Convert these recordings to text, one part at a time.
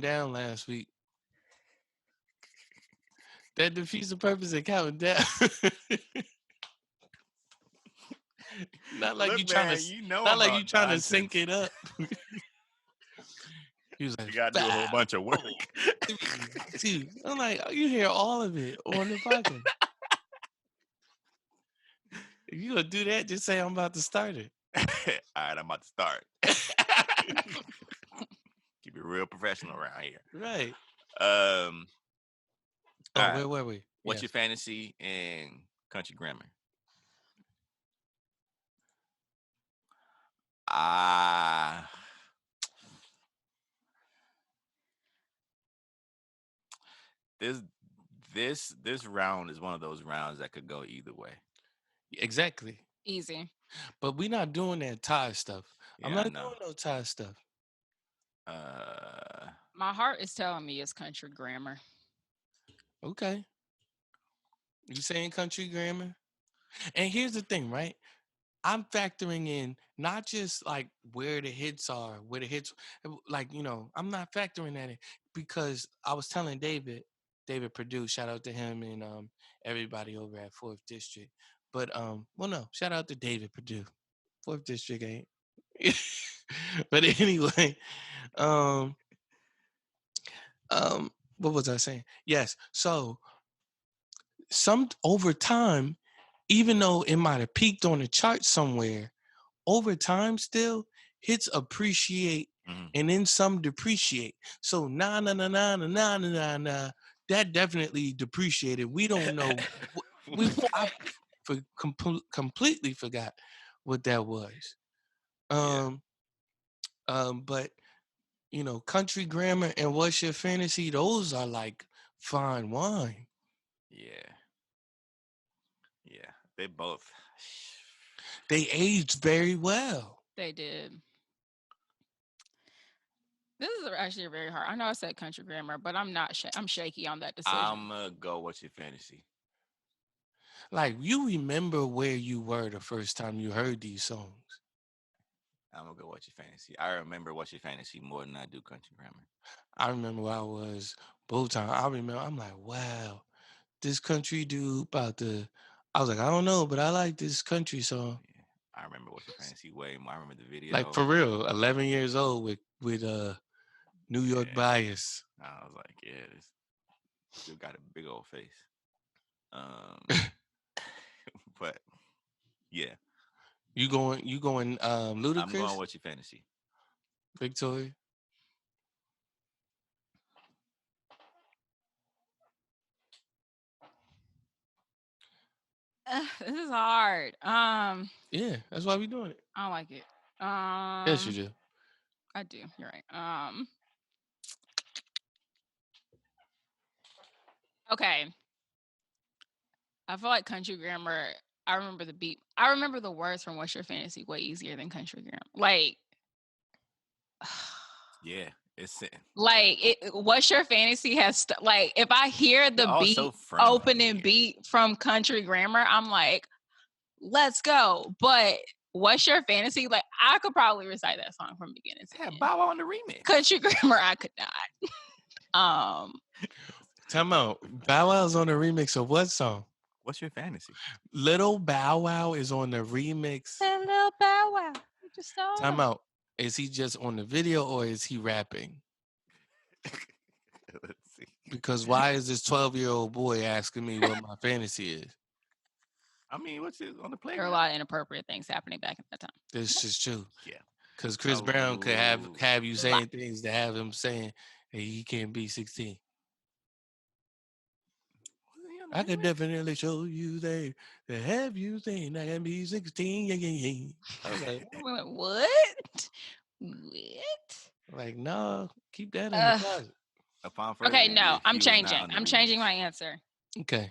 down last week. That defeats the purpose of counting down. Not like Look, not like you about trying to nonsense. sync it up. He was like, you gotta do a whole bunch of work. 2. I'm like, oh, you hear all of it on the podcast. If you gonna do that, just say I'm about to start it. All right, I'm about to start. Keep it real professional around here. Right. Right. Where were we? What's your fantasy and country grammar? This round is one of those rounds that could go either way. Exactly. Easy. But we're not doing that tie stuff. Yeah, I'm not doing no tie stuff. My heart is telling me it's country grammar. Okay. You saying country grammar? And here's the thing, right? I'm factoring in not just like where the hits are, like, I'm not factoring that in because I was telling David Perdue, shout out to him and everybody over at 4th District. But no, shout out to David Perdue. 4th District ain't. But anyway, what was I saying? Yes. So over time, even though it might have peaked on the chart somewhere, over time still hits appreciate and then some depreciate. So that definitely depreciated. We don't know. I completely forgot what that was. But country grammar and what's your fantasy? Those are like fine wine. Yeah, they both. They aged very well. They did. This is actually very hard. I know I said country grammar, but I'm not. I'm shaky on that decision. I'm gonna go. What's your fantasy? Like, you remember where you were the first time you heard these songs? I'm gonna go What's Your Fantasy. I remember What's Your Fantasy more than I do country grammar. I remember where I was both times. I'm like, wow, this country dude I was like, I don't know, but I like this country song. Yeah, I remember What's Your Fantasy way more. I remember the video. Like, for real, 11 years old with New York bias. I was like, yeah, this dude got a big old face. But yeah. You going Ludacris? I'm going What's Your Fantasy. Victoria? This is hard. Yeah, that's why we doing it. I don't like it. Yes, you do. I do. You're right. Okay. I feel like country grammar. I remember the beat. I remember the words from What's Your Fantasy way easier than country grammar. Like, yeah, it's like What's Your Fantasy has like if I hear the beat opening beat from country grammar, I'm like, let's go. But What's Your Fantasy? Like, I could probably recite that song from beginning to end. Bow Wow on the remix. Country grammar, I could not. Time out. Bow Wow's on the remix of what song? What's Your Fantasy? Little Bow Wow is on the remix. Little Bow Wow. Time out. Is he just on the video or is he rapping? Let's see. Because why is this 12-year-old boy asking me what my fantasy is? I mean, what's it on the playground? There are a lot of inappropriate things happening back at that time. This is true. Yeah. Because Chris Brown could have you saying things to have him saying, hey, he can't be 16. I could definitely show you there to have you saying I can be 16. Yeah. I was like, what? Like, no, keep that in the closet. Okay, no, I'm changing. I'm changing my answer. Okay.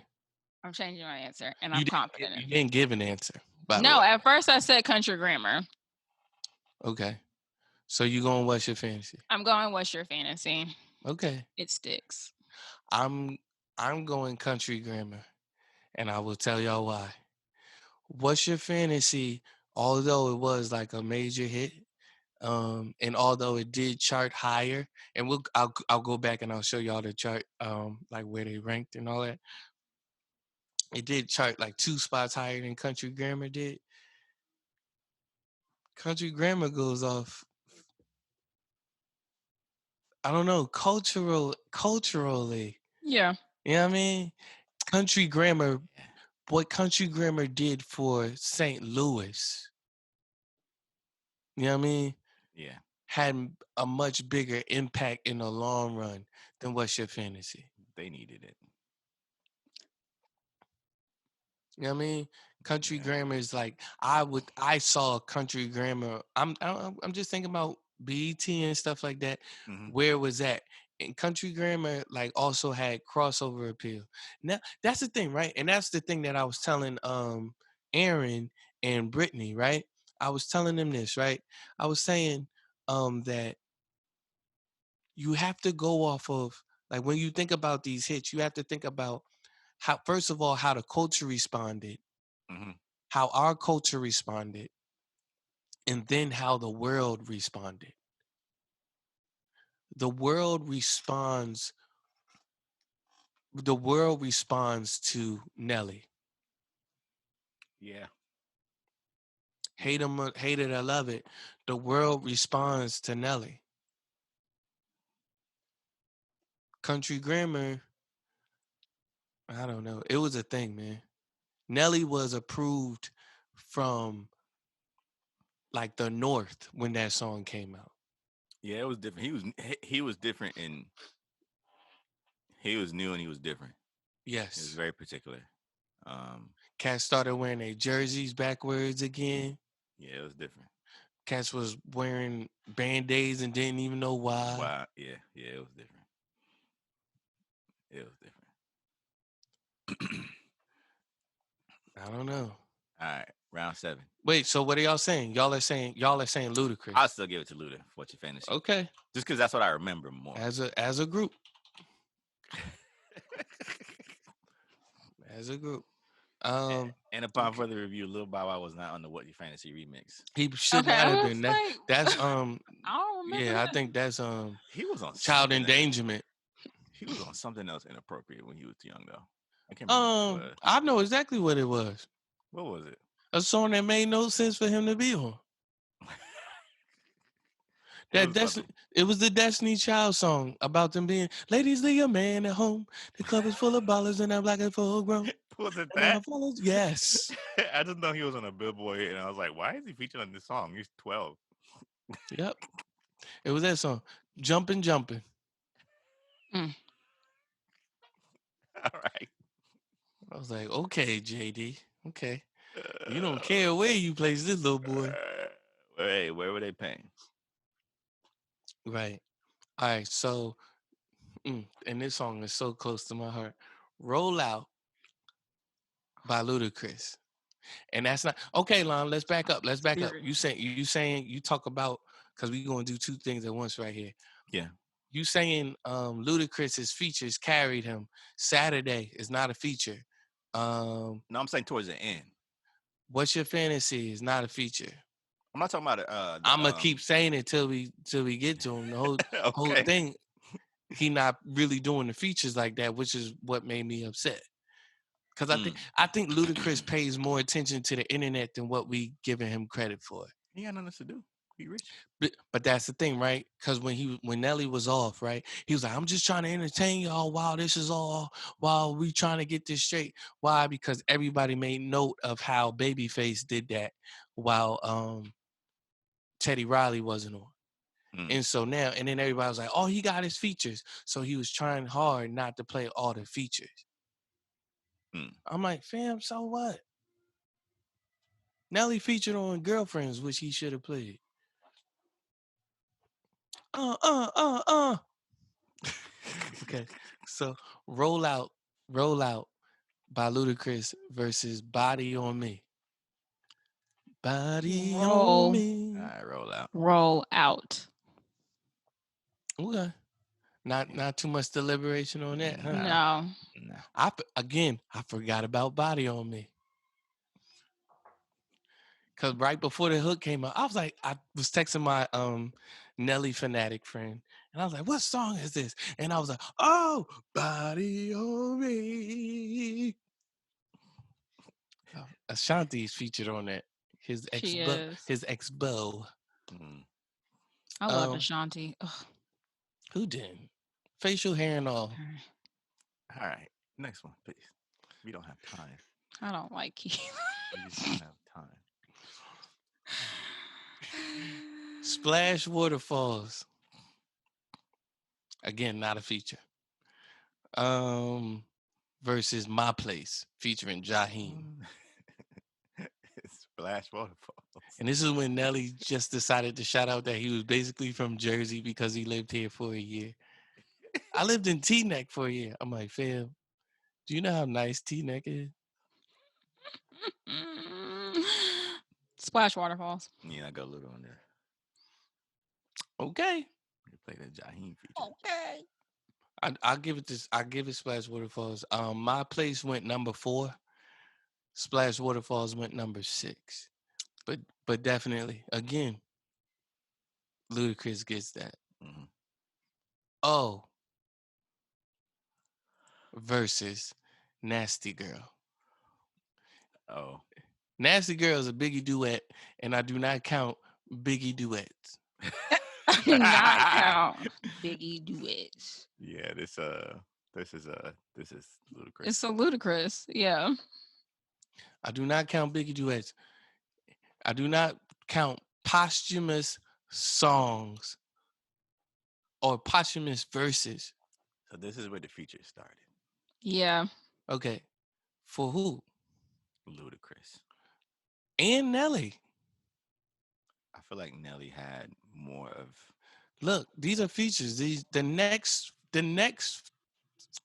I'm changing my answer, and I'm confident. You didn't give an answer. No, at first I said country grammar. Okay. So you going What's Your Fantasy? I'm going What's Your Fantasy. Okay. It sticks. I'm going country grammar, and I will tell y'all why. What's Your Fantasy, although it was like a major hit, And although it did chart higher, and I'll go back and I'll show y'all the chart, like where they ranked and all that. It did chart like 2 spots higher than Country Grammar did. Country Grammar goes off, I don't know, culturally. Yeah. You know what I mean? Country Grammar, what Country Grammar did for St. Louis, you know what I mean? Yeah. Had a much bigger impact in the long run than What's Your Fantasy. They needed it. You know what I mean? Country Grammar is like I saw Country Grammar. I'm just thinking about BET and stuff like that. Mm-hmm. Where was that? And Country Grammar like also had crossover appeal. Now that's the thing, right? And that's the thing that I was telling Aaron and Brittany, right? I was telling them this, right? I was saying that you have to go off of, like, when you think about these hits, you have to think about how, first of all, how the culture responded, Mm-hmm. how our culture responded, and then how the world responded. The world responds. The world responds to Nelly. Yeah. Hate it or love it. The world responds to Nelly. Country Grammar, I don't know. It was a thing, man. Nelly was approved from like the North when that song came out. Yeah, it was different. He was different, and he was new, and he was different. Yes. He was very particular. Cats started wearing their jerseys backwards again. Yeah, it was different. Cats was wearing band-aids and didn't even know why. Wow. Yeah, it was different. It was different. I don't know. All right, round 7. Wait, so what are y'all saying? Y'all are saying Ludacris. I'll still give it to Luda for What's Your Fantasy. Okay. Just because that's what I remember more. As a group. As a group. And upon further review, Lil Bow Wow was not on the What Your Fantasy remix. He should not have been. That's I don't remember yeah, that. I think that's he was on child endangerment. He was on something else inappropriate when he was young, though. I can't remember what it was. I know exactly what it was. What was it? A song that made no sense for him to be on. It was the Destiny Child song about them being, ladies, leave your man at home. The club is full of ballers and I'm like a full grown. Was it that? Yes. I just know he was on a Billboard, and I was like, why is he featured on this song? He's 12. Yep. It was that song. Jumpin'. Mm. All right. I was like, okay, JD. Okay. You don't care where you place this little boy. Hey, where were they paying? Right. All right. So, and this song is so close to my heart. Roll Out by Ludacris. And that's not okay, Lon. Let's back up. You saying you talk about, because we're gonna do two things at once right here. Yeah. You saying Ludacris's features carried him. Saturday is not a feature. No, I'm saying towards the end. What's Your Fantasy is not a feature. I'm not talking about I'm gonna keep saying it till we get to him. The whole whole thing. He not really doing the features like that, which is what made me upset. Because I think Ludacris pays more attention to the internet than what we giving him credit for. He got nothing to do. He rich. But that's the thing, right? Because when Nelly was off, right, he was like, I'm just trying to entertain y'all while we trying to get this straight. Why? Because everybody made note of how Babyface did that while Teddy Riley wasn't on. And so now, and then everybody was like, oh, he got his features. So he was trying hard not to play all the features. I'm like, fam, so what? Nelly featured on Girlfriends, which he should have played. Okay, so Roll Out by Ludacris versus Body on Me. Body on me. All right, Roll Out. Roll Out. Okay. Not too much deliberation on that, huh? No. I forgot about Body on Me. Cause right before the hook came out, I was like, I was texting my Nelly fanatic friend, and I was like, "What song is this?" And I was like, "Oh, Body on Me." Ashanti's featured on that. His ex, She is. his ex beau. I loved Ashanti. Ugh. Who didn't? Facial hair and all. All right, next one, please. We don't have time. I don't like Keith. We just don't have time. Splash Waterfalls. Again, not a feature. Versus My Place featuring Jaheim. Splash Waterfalls. And this is when Nelly just decided to shout out that he was basically from Jersey because he lived here for a year. I lived in Teaneck for a year. I'm like, fam, do you know how nice Teaneck is? Splash Waterfalls. Yeah, I got a little on there. Okay. You play that Jaheim feature. Okay. I'll give it this. I'll give it Splash Waterfalls. My Place went number 4. Splash Waterfalls went number 6. But definitely, again, Ludacris gets that. Mm-hmm. Oh, versus Nasty Girl. Oh. Nasty Girl is a Biggie duet, and I do not count Biggie duets. Not count Biggie duets. Yeah, this is ludicrous. It's so ludicrous. Yeah. I do not count Biggie duets. I do not count posthumous songs or posthumous verses. So this is where the feature started. Yeah. Okay. For who? Ludacris. And Nelly. I feel like Nelly had more of. Look, these are features. The next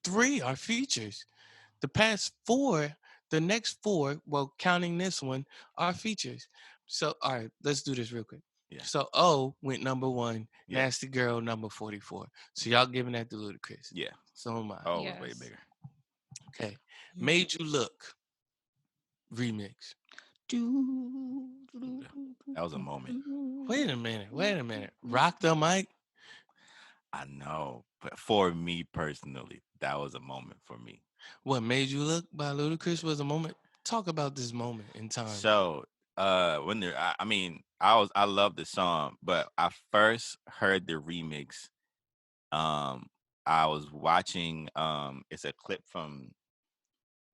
3 are features. The past 4, the next 4, well, counting this one, are features. So, all right, let's do this real quick. Yeah. So, O went number 1, yeah. Nasty Girl number 44. So y'all giving that to Ludacris. Yeah. So am I. Oh, yes. It was way bigger. Okay. Made You Look remix. That was a moment. Wait a minute. Rock the Mic. I know, but for me personally, that was a moment for me. What Made You Look by Ludacris was a moment. Talk about this moment in time. So, when I love the song, but I first heard the remix. I was watching. It's a clip from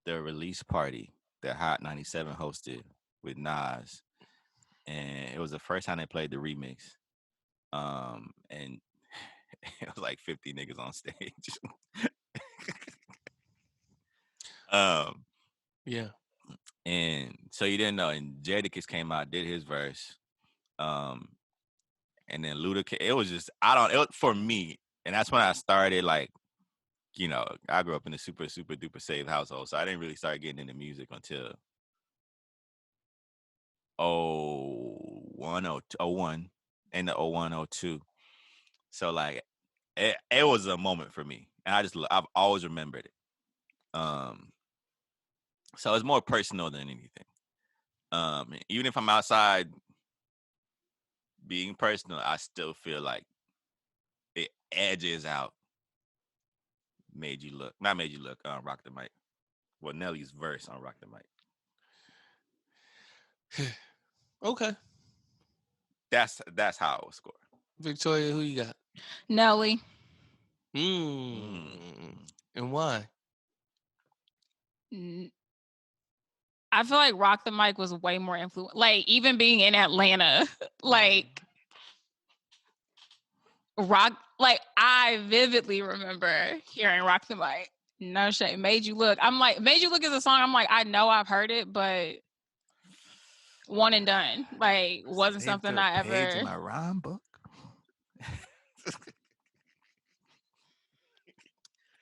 the release party that Hot 97 hosted with Nas, and it was the first time they played the remix. And it was like 50 niggas on stage. Yeah. And so you didn't know, and Jadakiss came out, did his verse, and then Ludacris. It was just for me, and that's when I started like, I grew up in a super super duper saved household, so I didn't really start getting into music until 01 and the 0102. So like, it was a moment for me, and I've always remembered it. So it's more personal than anything. Even if I'm outside being personal, I still feel like it edges out Made You Look. Not Made You Look, Rock the Mic. Well, Nelly's verse on Rock the Mic. Okay. That's how I would score. Victoria, who you got? Nelly. And why? I feel like Rock the Mic was way more influential. Like, even being in Atlanta, like, I vividly remember hearing Rock the Mic. No shade. Made You Look. I'm like, Made You Look is a song. I'm like, I know I've heard it, but one and done. Like, wasn't something I ever. Page in my rhyme book.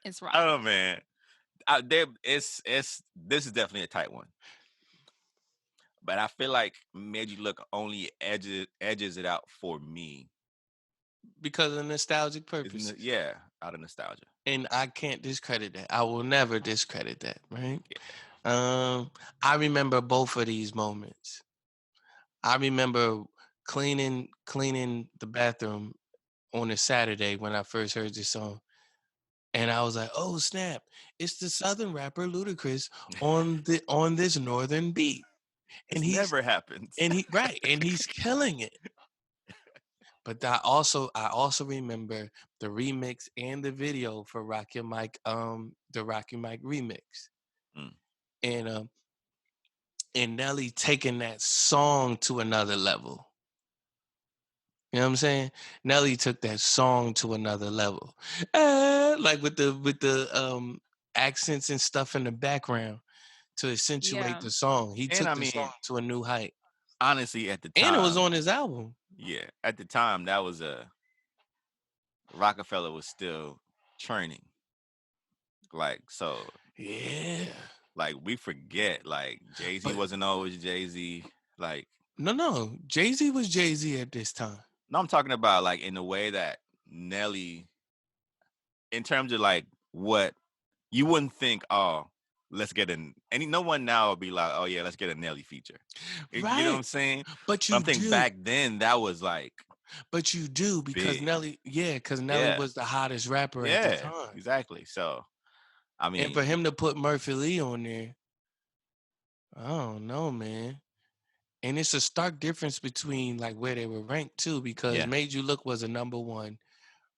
It's Rock. Oh man, this is definitely a tight one. But I feel like Made You Look only edges it out for me. Because of nostalgic purposes. Yeah, out of nostalgia. And I can't discredit that. I will never discredit that, right? Yeah. I remember both of these moments. I remember cleaning the bathroom on a Saturday when I first heard this song. And I was like, "Oh snap! It's the Southern rapper Ludacris on this Northern beat." And This he's never happens. and he's killing it. But I also remember the remix and the video for Rock Your Mike, the Rock Your Mike remix. Mm. And and Nelly taking that song to another level. You know what I'm saying? Nelly took that song to another level. Like with the accents and stuff in the background to accentuate Yeah. the song. He And took I the song mean, to a new height. honestly, at the And it was time, on his album. yeah, at the time that was a Rockefeller was still churning. Like so, Yeah. like we forget, like Jay-Z But wasn't always Jay-Z. Like no. Jay-Z was Jay-Z at this time. no, I'm talking about like in the way that Nelly, in terms of like what you wouldn't think, oh, let's get an any no one now would be like, oh yeah, let's get a Nelly feature. You know what Right. I'm saying? But But you I'm thinking do. back then that was like But you do because big. Nelly Yeah. was the hottest rapper at the Yeah, time. exactly. So I And for mean, him to put Murphy Lee on there, I don't know, man. And it's a stark difference between like where they were ranked too, because yeah. Made You Look was a number one,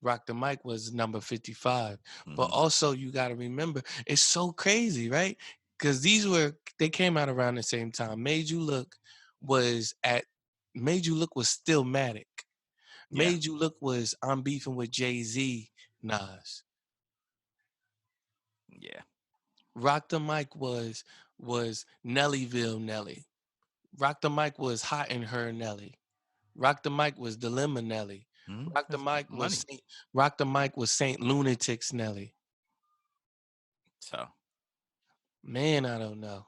Rock the Mic was number 55. But Hmm. also you gotta remember, it's so crazy, right? Because they came out around the same time. Was at Made You Look was still Matic. Yeah. Made You Look was I'm beefing with Jay-Z, Nas. Yeah. Rock the Mic was Nellyville Nelly. Rock the Mic was Hot in Her Nelly. Rock the Mic was Dilemma Nelly. Rock the That's Mic was money. Rock the Mic was Saint Lunatics Nelly. So Man, I don't know.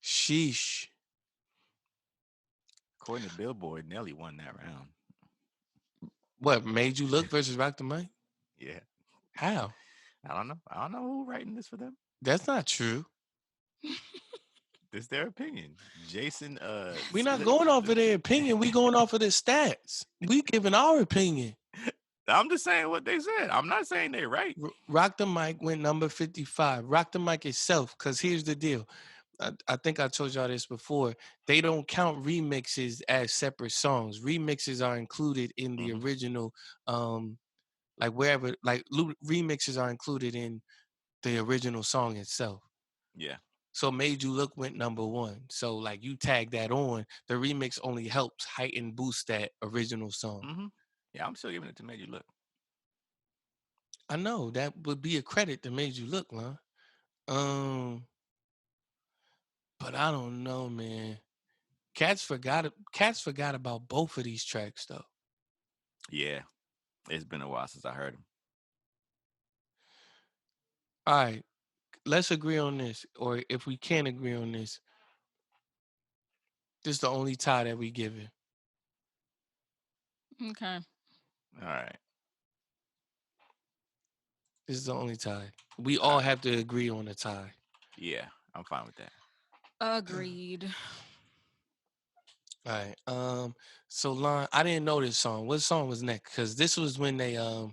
Sheesh. according to Billboard, Nelly won that round. What Made You Look versus Rock the Mic? Yeah. How? I don't know. I don't know who writing this for them. That's not true. This their opinion. Jason We're not split. going off of their opinion. We going off of the stats. We giving our opinion. I'm just saying what they said. I'm not saying they're right. Rock the Mic went number 55. Rock the Mic itself, because here's the deal. I think I told y'all this before. They don't count remixes as separate songs. Remixes are included in the Hmm. original, like wherever, like remixes are included in the original song itself. Yeah. So Made You Look went number one. So like you tag that on, the remix only helps heighten boost that original song. Hmm. Yeah, I'm still giving it to Made You Look. I know that would be a credit to Made You Look, huh? Um, but I don't know, man. Cats forgot about both of these tracks though. Yeah. It's been a while since I heard him. All right, let's agree on this, or if we can't agree on this, this is the only tie that we give it. Okay. All right. This is the only tie. We All all right. have to agree on a tie. Yeah, I'm fine with that. Agreed. All right. So Lon, I didn't know this song. What song was next? Because this was when they uh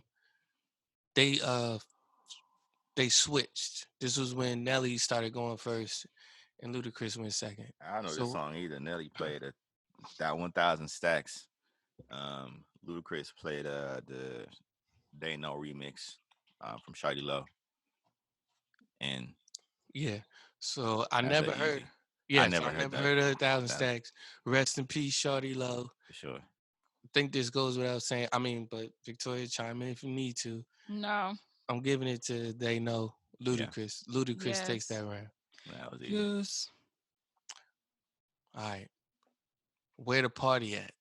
they switched. This was when Nelly started going first and Ludacris went second. I don't know this So song either. Nelly played that 1,000 Stacks. Ludacris played the They Know remix from Shawty Low, and yeah. So I that's never a heard. easy. I Yes, never I heard never that. heard of 1,000 That Stacks. Rest in peace, Shorty Low. for sure. I think this goes without saying. I mean, but Victoria, chime in if you need to. No. I'm giving it to They Know Yeah, Ludacris. Ludacris takes Yes. that round. that was easy. Yes. All right. Where the party at?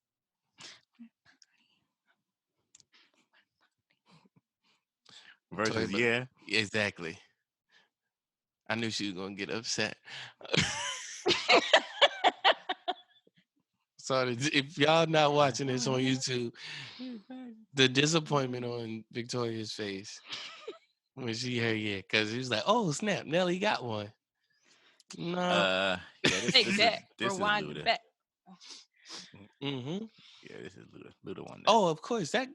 Victoria, Versus yeah. exactly. I knew she was gonna get upset. Sorry, if y'all not watching this on YouTube, the disappointment on Victoria's face when she heard yeah, because he was like, "Oh snap, Nelly got one." No. Yeah, Take that. this is Rewind it Luda. back. Mm-hmm. Yeah, this is Luda. Luda won that. Oh, of course. That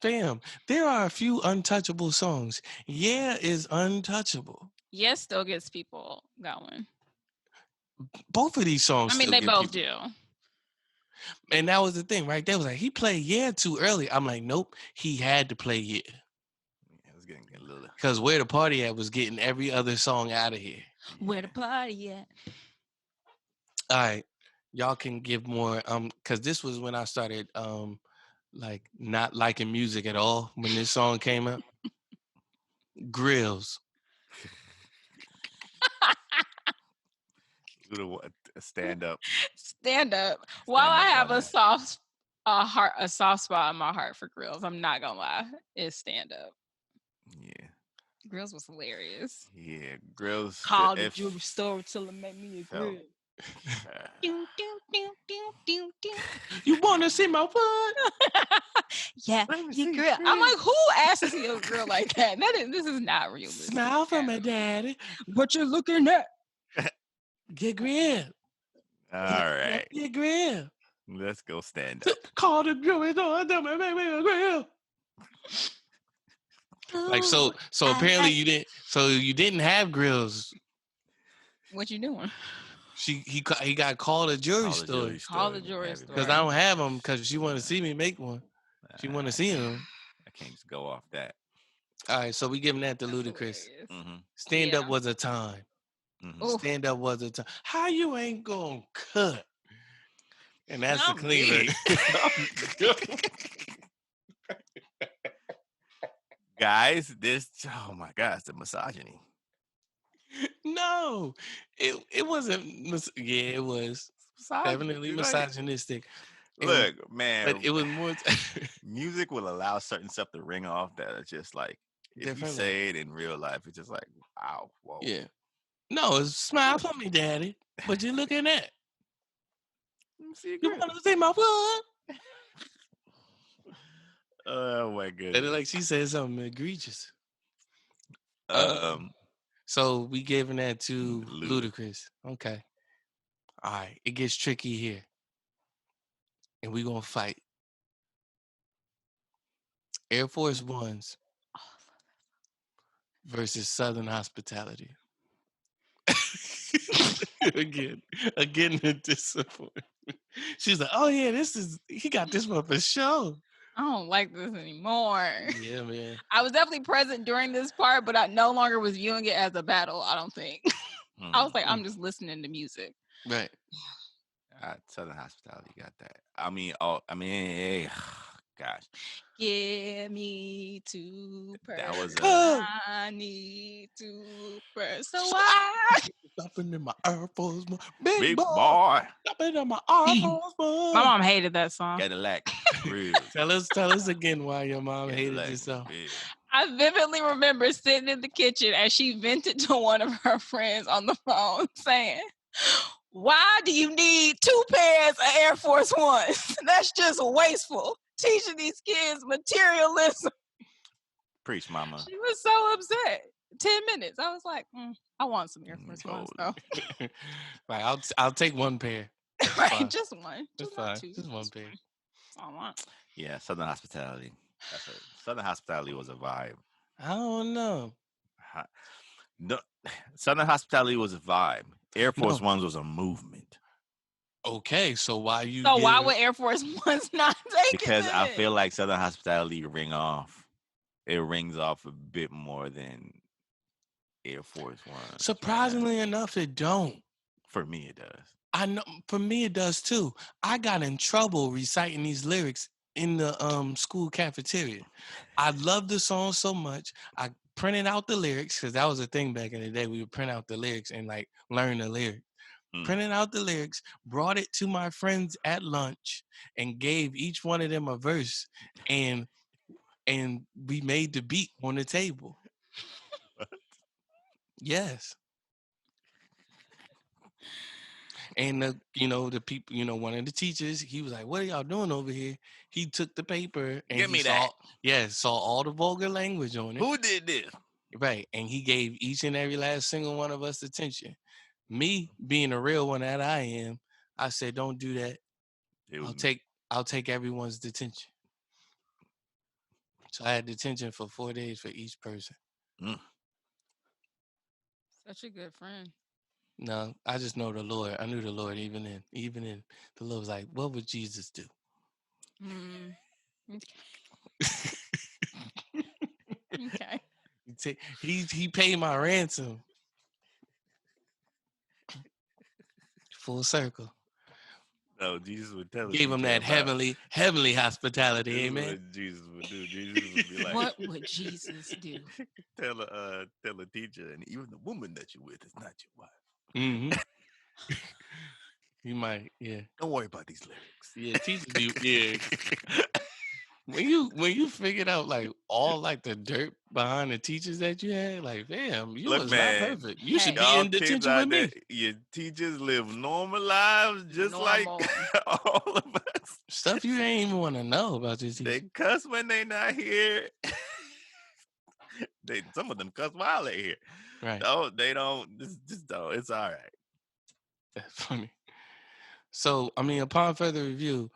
fam, there are a few untouchable songs. Yeah is untouchable. Yes, still gets people going. Both of these songs I mean, still they get both people. do. And that was the thing, right? They was like, he played Yeah too early. I'm like, nope, he had to play Yeah. Yeah, it was getting a little. Because Where the Party At was getting every other song out of here. Where the party at? All right. Y'all can give more because this was when I started like not liking music at all when this song came out. Grills. Luda stand up. Stand up. While I up have on a that. soft spot in my heart for Grills, I'm not gonna lie. It's Stand Up. Yeah. Grills was hilarious. Yeah, Grills. Called the jewelry store till it made me a felt- grill. Doo, doo, doo, doo, doo, doo. You wanna see my foot? Yeah, Let me you see, grill. I'm grill. like, who asked to see a girl like that? This is not realistic. Smile for me, daddy. What you looking at? Get grilled. All right. Get grilled. Let's go stand up. Call the jewelry store and make me a grill. Like so apparently you didn't have grills. What you doing? He got called a jewelry store. Call the jewelry store. Because I don't have them because she want to see me make one. She want to see them. I can't just go off that. All right, so we giving that to Ludacris. Mm-hmm. Stand up was a time. Mm-hmm. Stand up was a time. How you ain't gonna cut? And that's Not the cleaver. Guys, oh my gosh, the misogyny. No, it wasn't. Yeah, it was definitely misogynistic. Look, man, but it was more. Music will allow certain stuff to ring off that are just like if you say it in real life, it's just like wow, whoa. Yeah. No, it's smile for me, daddy. What you looking at? You want to see my foot? Oh my goodness! And like she said something egregious. Um. So we giving that to Ludacris. Okay. All right. It gets tricky here. And we're going to fight. Air Force Ones versus Southern Hospitality. again, the disappointment. She's like, oh yeah, he got this one for sure. I don't like this anymore. Yeah, man. I was definitely present during this part, but I no longer was viewing it as a battle, I don't think. I was like, I'm just listening to music. Right. Southern Hospitality got that. Gosh. Give me two purse. That was I need two purse. So why? Stopping in my Air Force One. Big boy. Stopping in my Air Force One. My mom hated that song. Cadillac. Tell us again why your mom hated this song. I vividly remember sitting in the kitchen as she vented to one of her friends on the phone saying, why do you need two pairs of Air Force Ones? That's just wasteful. Teaching these kids materialism. Preach, mama. She was so upset. 10 minutes. I was like, I want some Air Force Ones though. Right, I'll take one pair. Right, just one. Just fine. Just one pair. That's all I want. Yeah, Southern Hospitality. Southern Hospitality was a vibe. I don't know. No, Southern Hospitality was a vibe. Air Force Ones was a movement. Okay, so why would Air Force Ones not take it? Because I feel like Southern Hospitality it rings off a bit more than Air Force One. Surprisingly enough, it don't. For me, it does. I know. For me, it does too. I got in trouble reciting these lyrics in the school cafeteria. I love the song so much. I printed out the lyrics because that was a thing back in the day. We would print out the lyrics and like learn the lyrics. Printed out the lyrics, brought it to my friends at lunch, and gave each one of them a verse, and we made the beat on the table. What? Yes. And the people, one of the teachers, he was like, "What are y'all doing over here?" He took the paper and saw all the vulgar language on it. Who did this? Right, and he gave each and every last single one of us attention. Me being a real one that I am, I said, don't do that. It was I'll me. take I'll take everyone's detention. So I had detention for 4 days for each person. Mm. Such a good friend. No, I just know the Lord. I knew the Lord even in the Lord was like, what would Jesus do? Mm. Okay. He paid my ransom. Full circle. No, Jesus would tell a Gave him teacher that about heavenly hospitality. this is Amen. what Jesus would do. Jesus would be like, What would Jesus do? tell a teacher, and even the woman that you're with is not your wife. Mm-hmm. He might, yeah. Don't worry about these lyrics. Yeah, teachers be when you figured out like all like the dirt behind the teachers that you had, like, damn, you Look, was not man, perfect. You should Hey, be y'all in kids detention with out there, me. your teachers live normal lives just like normal. all of us. Stuff you ain't even want to know about your They teacher. cuss when they not here. Some of them cuss while they here. Right. No, they don't. Just don't. It's all right. That's funny. So, I mean, upon further review,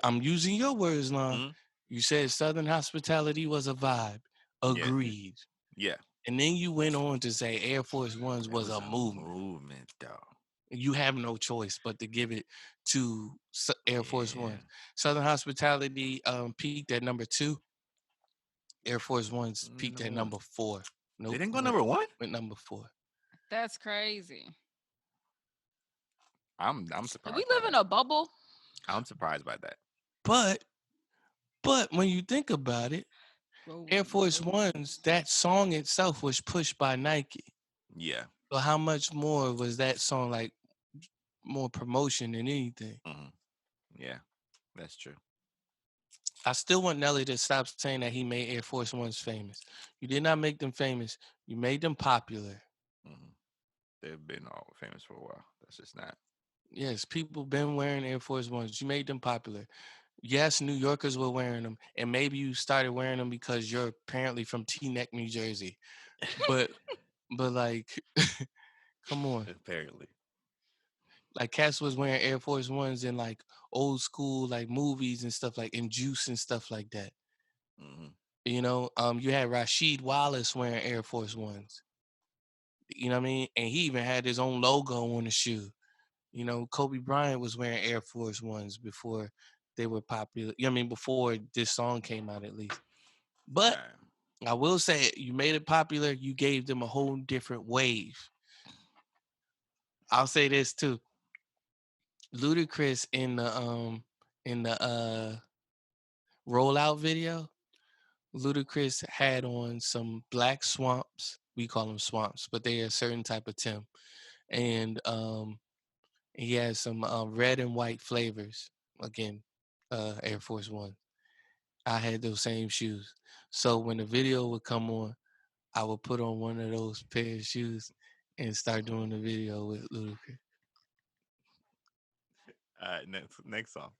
I'm using your words now. Mhm. You said Southern hospitality was a vibe. Yeah, Agreed. yeah. And then you went on to say Air Force Ones It was was a a movement. movement, though. You have no choice but to give it to Air Force Yeah. Ones. Southern hospitality peaked at number 2. Air Force Ones peaked Number at one. number 4. They Nope, didn't go went number one. number 4. That's crazy. I'm Do we surprised by live in that. a bubble? I'm surprised by that. But when you think about it, Air Rolling, Force rolling. Ones, that song itself was pushed by Nike. Yeah. So how much more was that song like more promotion than anything? Hmm. Yeah, that's true. I still want Nelly to stop saying that he made Air Force Ones famous. You did not make them famous. You made them popular. Hmm. They've been all famous for a while. That's just not. Yes, people been wearing Air Force Ones. You made them popular. Yes, New Yorkers were wearing them, and maybe you started wearing them because you're apparently from Teaneck, New Jersey. But like, come on, Apparently. like Cass was wearing Air Force Ones in like old school like movies and stuff like in Juice and stuff like that. Hmm. You know, you had Rasheed Wallace wearing Air Force Ones. You know what I mean? And he even had his own logo on the shoe. You know, Kobe Bryant was wearing Air Force Ones before they were popular. You know what I mean? Before this song came out, at least. But Right. I will say, you made it popular. You gave them a whole different wave. I'll say this too. Ludacris in the rollout video, Ludacris had on some black swamps. We call them swamps, but they are a certain type of Tim. And he has some red and white flavors. Again, Air Force One. I had those same shoes. So when the video would come on, I would put on one of those pair of shoes and start doing the video with Ludacris. All right. Next song.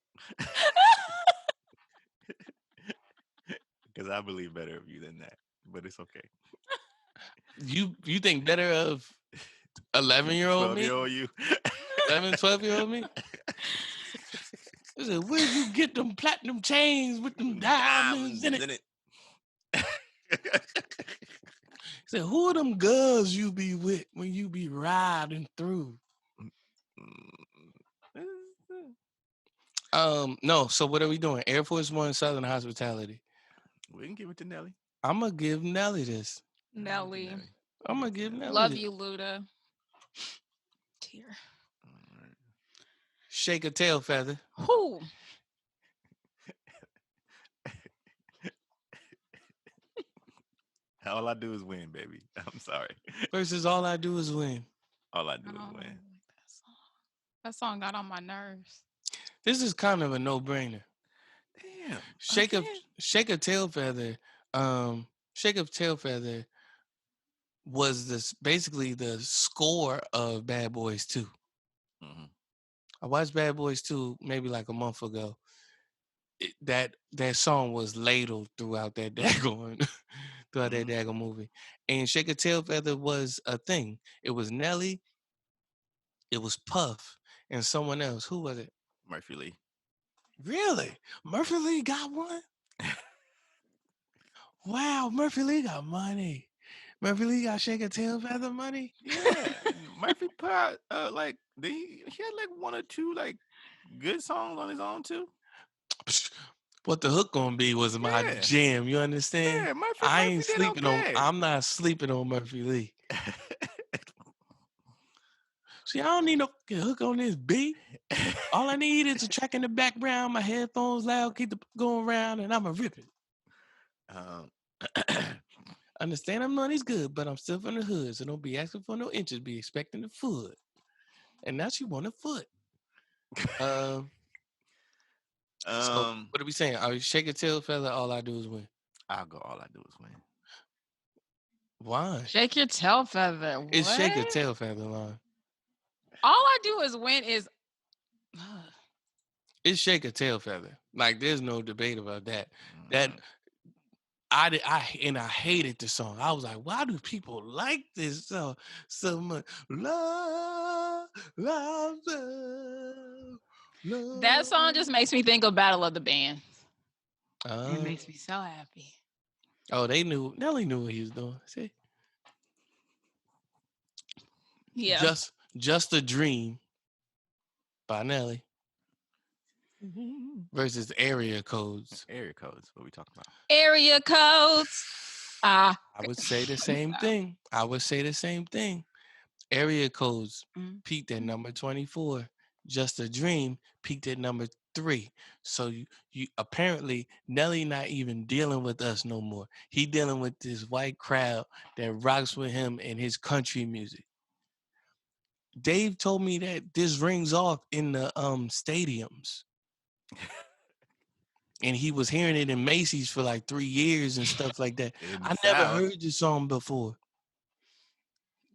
Because I believe better of you than that, but it's okay. You think better of 11-year-old 12 me? year old you. 11, 12-year-old me? I said, where'd you get them platinum chains with them diamonds in Diamonds it? in it. He said, who are them girls you be with when you be riding through? No, so what are we doing? Air Force One, Southern Hospitality. We can give it to Nelly. I'm going to give Nelly this. Nelly. I'm going to give Nelly Love this. you, Luda. Tear. Shake a tail feather. Who? All I do is win, baby. I'm sorry. Versus all I do is win. All I do I is don't win. like that song. That song got on my nerves. This is kind of a no-brainer. Damn. Shake a tail feather. Shake a tail feather was this basically the score of Bad Boys 2. Mm-hmm. I watched Bad Boys 2 maybe like a month ago. That song was ladled throughout that daggone throughout that daggone movie. And Shake a Tail Feather was a thing. It was Nelly, it was Puff, and someone else. Who was it? Murphy Lee. Really? Murphy Lee got one? Wow, Murphy Lee got money. Murphy Lee got Shake a Tail Feather money? Yeah. Murphy put out like he had like one or two like good songs on his own too. What the hook gonna be was my jam. You understand? Yeah, Murphy did okay. I'm not sleeping on Murphy Lee. See, I don't need no hook on this beat. All I need is a track in the background, my headphones loud, keep the going around, and I'ma rip it. Understand I'm money's good, but I'm still from the hood, so don't be asking for no inches, be expecting the foot. And now she want a foot. So what are we saying? Are you Shake a Tail Feather? All I do is win. I'll go. All I do is win. Why? Shake your tail feather. What? It's Shake a Tail Feather line. All I do is win is. It's Shake a Tail Feather. Like there's no debate about that. That I hated the song. I was like, why do people like this song so much? Love, love, love, love. That song just makes me think of Battle of the Bands. It makes me so happy. Oh, they knew. Nelly knew what he was doing. See? Yeah. Just a Dream by Nelly versus Area Codes. Area Codes. What are we talking about? Area Codes. I would say the same thing. Area Codes peaked at number 24. Just a Dream peaked at number 3. So you apparently Nelly not even dealing with us no more. He dealing with this white crowd that rocks with him and his country music. Dave told me that this rings off in the stadiums. And he was hearing it in Macy's for like 3 years and stuff like that. I never heard this song before.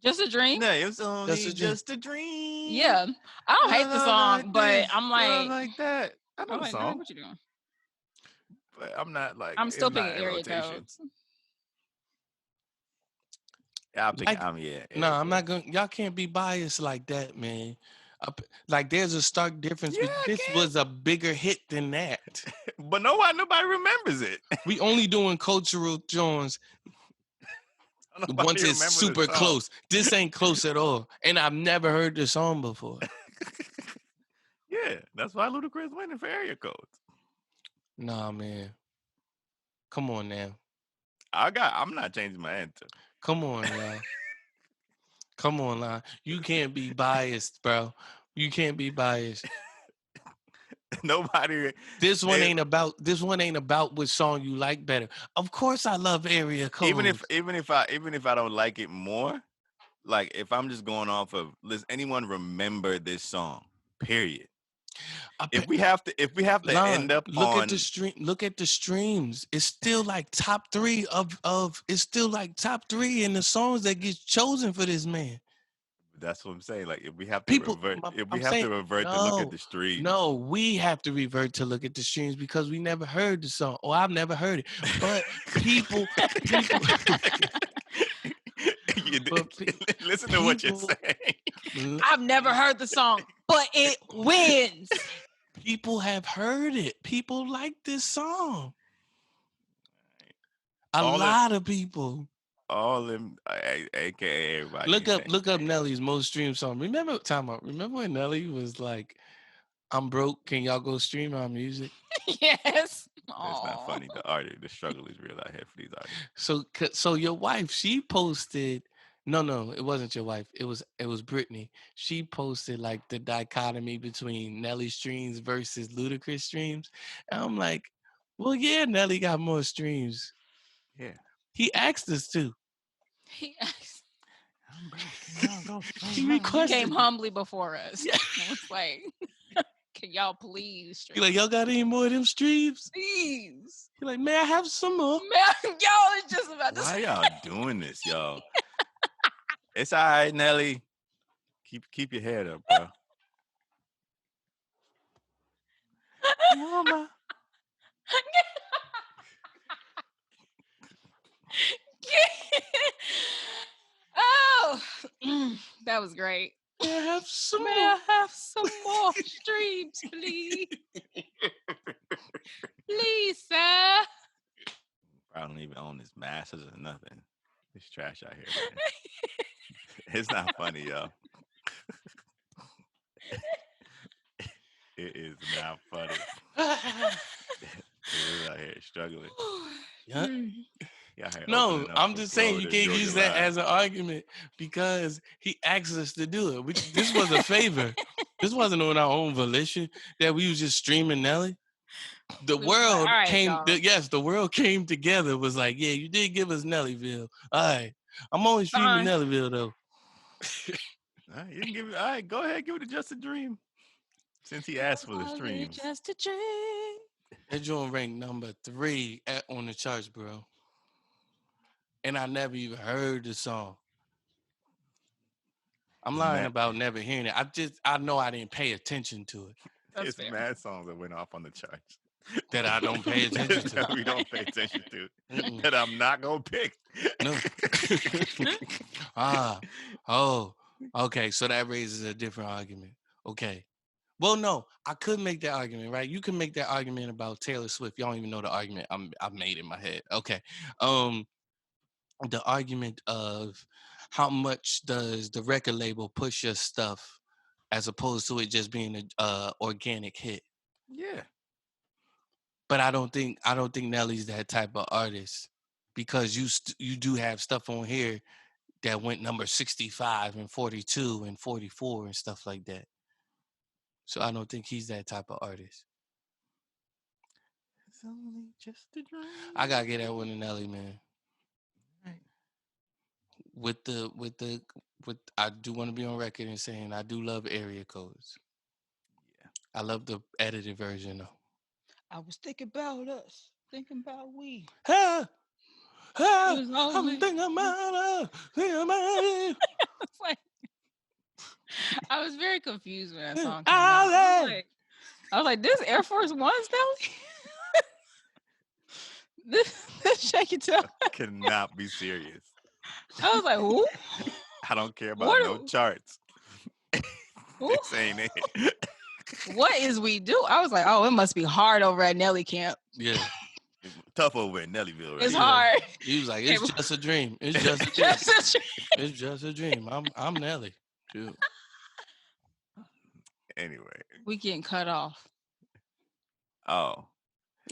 Just a Dream? No, it was only just a dream. Yeah. I don't hate the song, but I'm like that. I know I'm the like, song. what you doing? But I'm not like I'm still picking Area Codes. I'm thinking, no, I'm not gonna. Y'all can't be biased like that, man. Like there's a stark difference. This was a bigger hit than that. But nobody remembers it. We only doing cultural Jones once it's super close. This ain't close at all, and I've never heard this song before. Yeah, that's why Ludacris winning for Area Codes. Nah, man. Come on now. I'm not changing my answer. Come on, y'all. Come on, line. You can't be biased, bro. You can't be biased. Nobody. This one ain't about what song you like better. Of course, I love Area Codes. Even if I don't like it more, like if I'm just going off of, does anyone remember this song? Period. If we have to end up look at the stream. Look at the streams. It's still like top 3 of. It's still like top 3 in the songs that get chosen for this man. That's what I'm saying. Like if we have to revert, to look at the streams. No, we have to revert to look at the streams because we never heard the song. Or I've never heard it. But people listen to what you're saying. I've never heard the song, but it wins. People have heard it. People like this song. A lot of people. All them, aka everybody. Look up Nelly's most streamed song. Remember when Nelly was like, "I'm broke. Can y'all go stream our music?" Yes. That's not funny. The struggle is real out here for these artists. So your wife, she posted. No, it wasn't your wife. It was Brittany. She posted like the dichotomy between Nelly streams versus Ludacris streams. And I'm like, well, yeah, Nelly got more streams. Yeah. He asked us to. He asked. He came humbly before us. Yeah. It was like, can y'all please stream? He like, y'all got any more of them streams? Please. He like, may I have some more? Y'all is just about to Why y'all doing this, y'all? It's all right, Nelly. Keep your head up, bro. That was great. May I have some May more? I have some more streams, please? Please, sir. I don't even own his masters or nothing. It's trash out here, man. It's not funny, yo. It is not funny. He's out here struggling. Yeah. Here No, I'm just saying you can't use that as an argument because he asked us to do it. This was a favor. This wasn't on our own volition that we was just streaming Nelly. The world came. The world came together. Was like, yeah, you did give us Nellyville. All right, I'm only streaming Nellyville though. All right, you can give it. All right, go ahead, give it to Just a Dream. Since he asked for the streams. Just a dream. That joint ranked number 3 on the charts, bro. And I never even heard the song. I'm lying about never hearing it. I know I didn't pay attention to it. There's mad songs that went off on the charts that I don't pay attention to. That we don't pay attention to. That I'm not gonna pick. No. Okay. So that raises a different argument. Okay. Well, no, I could make that argument, right? You can make that argument about Taylor Swift. Y'all don't even know the argument I've made in my head. Okay. The argument of how much does the record label push your stuff as opposed to it just being a organic hit. Yeah. But I don't think Nelly's that type of artist because you do have stuff on here that went number 65 and 42 and 44 and stuff like that. So I don't think he's that type of artist. It's only just a dream. I gotta get that one to Nelly, man. Right. With I do want to be on record and saying I do love area codes. Yeah. I love the edited version though. I was thinking about us, thinking about we. I'm thinking about us, thinking about it. I was very confused when that song came out. I was like, this Air Force One's Nelly? this Shake It Up cannot be serious. I was like, who? I don't care about no charts. This ain't it. What is we do? I was like, oh, it must be hard over at Nelly camp. Yeah. Tough over at Nellyville. Right? It's hard. He was like, it's just a dream. It's just a dream. It's just a dream. I'm Nelly. Dude. Anyway. We getting cut off. Oh. All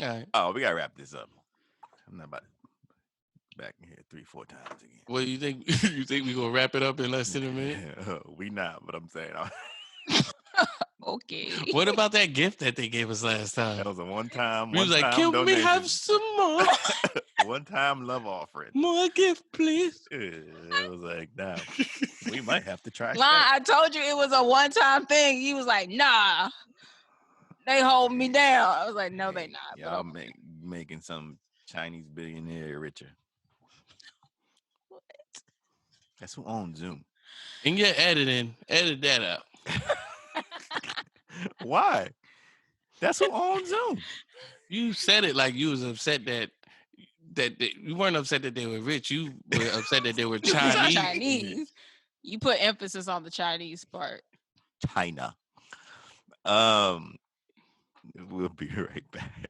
right. Oh, we gotta wrap this up. I'm not about to back in here 3-4 times again. Well, you think we gonna wrap it up in less than a minute? We not, but I'm saying. Okay. What about that gift that they gave us last time? That was a one-time. We was like, can we have some more? One-time love offering. More gift, please. It was like, nah, we might have to try. I told you it was a one-time thing. He was like, nah, they hold me down. I was like, no, they not. Y'all making some Chinese billionaire richer. What? That's who owns Zoom. In your editing, edit that out. Why? That's who owns Zoom. You said it like you was upset that you weren't upset that they were rich. You were upset that they were Chinese. Chinese. You put emphasis on the Chinese part. China. We'll be right back.